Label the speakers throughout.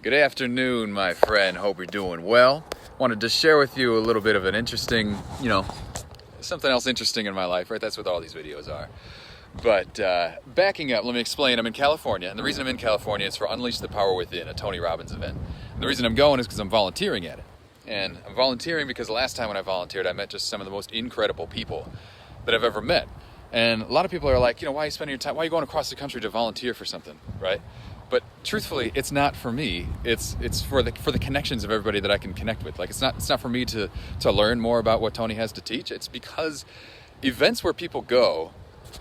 Speaker 1: Good afternoon, my friend. Hope you're doing well. Wanted to share with you a little bit of an interesting, something else interesting in my life, right? That's what all these videos are. But backing up, let me explain. I'm in California, and the reason I'm in California is for Unleash the Power Within, a Tony Robbins event. And the reason I'm going is because I'm volunteering at it. And I'm volunteering because the last time when I volunteered, I met just some of the most incredible people that I've ever met. And a lot of people are like, why are you spending your time? Why are you going across the country to volunteer for something, right? But truthfully, it's not for me. It's for the connections of everybody that I can connect with. Like it's not for me to learn more about what Tony has to teach. It's because events where people go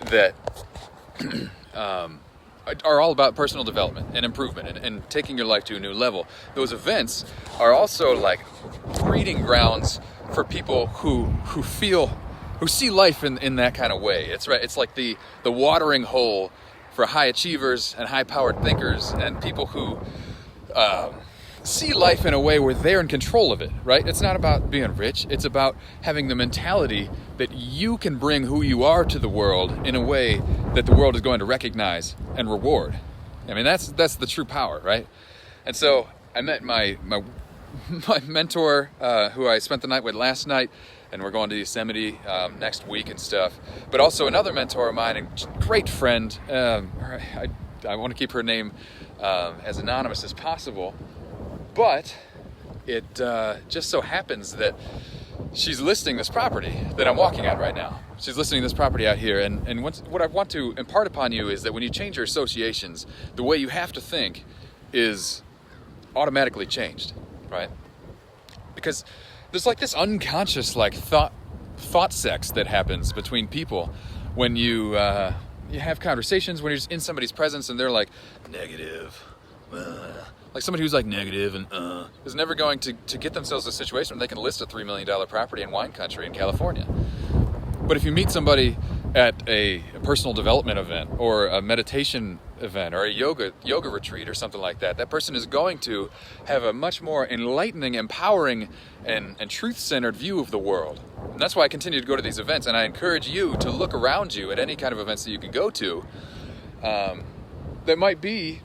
Speaker 1: that are all about personal development and improvement and taking your life to a new level. Those events are also like breeding grounds for people who see life in that kind of way. It's right. It's like the watering hole for high achievers and high-powered thinkers and people who see life in a way where they're in control of it, right? It's not about being rich. It's about having the mentality that you can bring who you are to the world in a way that the world is going to recognize and reward. I mean, that's the true power, right? And so I met my mentor, who I spent the night with last night, and we're going to Yosemite next week and stuff. But also another mentor of mine and great friend. I want to keep her name as anonymous as possible. But it just so happens that she's listing this property that I'm walking at right now. She's listing this property out here. And what I want to impart upon you is that when you change your associations, the way you have to think is automatically changed, right? Because there's like this unconscious like thought sex that happens between people when you have conversations, when you're just in somebody's presence and they're like negative, like somebody who's like negative and is never going to get themselves a situation where they can list a $3 million property in wine country in California. But if you meet somebody at a personal development event or a meditation event or a yoga retreat or something like that, that person is going to have a much more enlightening, empowering, and truth-centered view of the world. And that's why I continue to go to these events, and I encourage you to look around you at any kind of events that you can go to that might be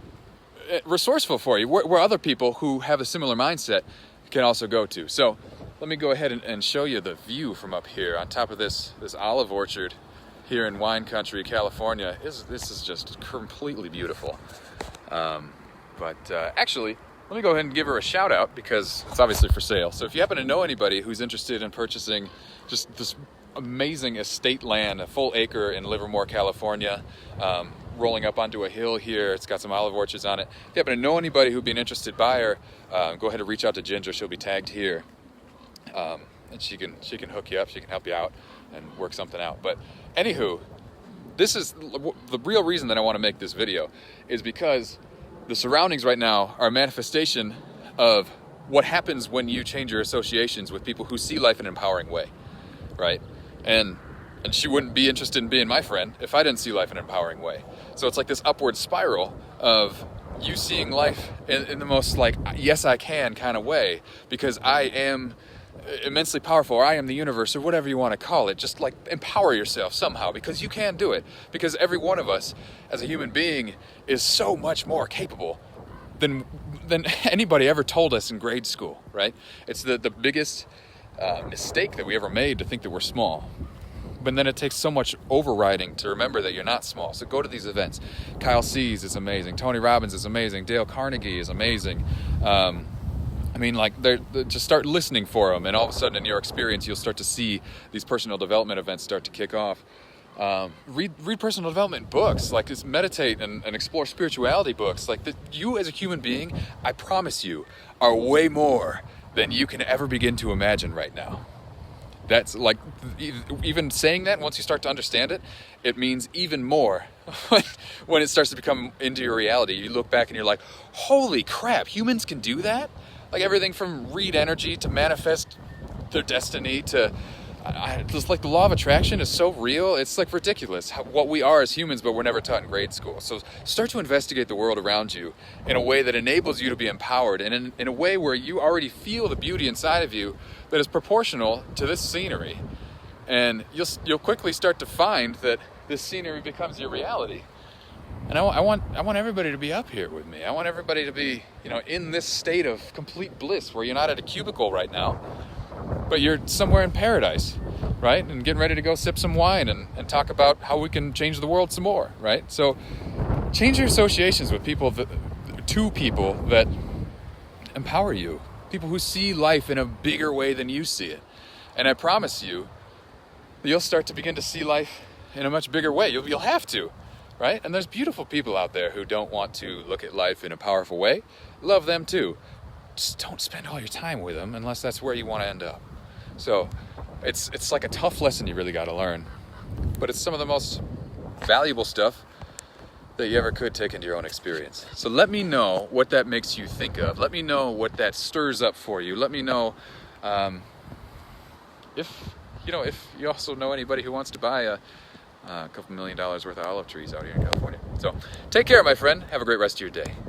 Speaker 1: resourceful for you, where other people who have a similar mindset can also go to. So let me go ahead and show you the view from up here on top of this olive orchard here in wine country, California. This is just completely beautiful. But actually, let me go ahead and give her a shout out because it's obviously for sale. So if you happen to know anybody who's interested in purchasing just this amazing estate land, a full acre in Livermore, California, rolling up onto a hill here. It's got some olive orchards on it. If you happen to know anybody who'd be an interested buyer, go ahead and reach out to Ginger. She'll be tagged here. And she can hook you up, she can help you out and work something out. But anywho, this is the real reason that I want to make this video is because the surroundings right now are a manifestation of what happens when you change your associations with people who see life in an empowering way, right? And she wouldn't be interested in being my friend if I didn't see life in an empowering way. So it's like this upward spiral of you seeing life in the most like, yes, I can kind of way because I am immensely powerful, or I am the universe, or whatever you want to call it. Just like empower yourself somehow because you can do it. Because every one of us as a human being is so much more capable than anybody ever told us in grade school, right? It's the biggest mistake that we ever made to think that we're small. But then it takes so much overriding to remember that you're not small. So go to these events. Kyle Cease is amazing. Tony Robbins is amazing. Dale Carnegie is amazing. Just start listening for them, and all of a sudden in your experience, you'll start to see these personal development events start to kick off. Read personal development books, like just meditate and explore spirituality books. Like you as a human being, I promise you, are way more than you can ever begin to imagine right now. That's like, even saying that, once you start to understand it, it means even more when it starts to become into your reality. You look back and you're like, holy crap, humans can do that? Like everything from read energy to manifest their destiny to just like the law of attraction is so real. It's like ridiculous what we are as humans, but we're never taught in grade school. So start to investigate the world around you in a way that enables you to be empowered, and in a way where you already feel the beauty inside of you that is proportional to this scenery. And you'll quickly start to find that this scenery becomes your reality. And I want everybody to be up here with me. I want everybody to be, in this state of complete bliss where you're not at a cubicle right now, but you're somewhere in paradise, right? And getting ready to go sip some wine and talk about how we can change the world some more, right? So change your associations with people that empower you, people who see life in a bigger way than you see it. And I promise you, you'll start to begin to see life in a much bigger way. You'll have to, right? And there's beautiful people out there who don't want to look at life in a powerful way. Love them too. Just don't spend all your time with them unless that's where you want to end up. So it's like a tough lesson you really got to learn, but it's some of the most valuable stuff that you ever could take into your own experience. So let me know what that makes you think of. Let me know what that stirs up for you. Let me know if you also know anybody who wants to buy a couple $1 million worth of olive trees out here in California. So take care, my friend. Have a great rest of your day.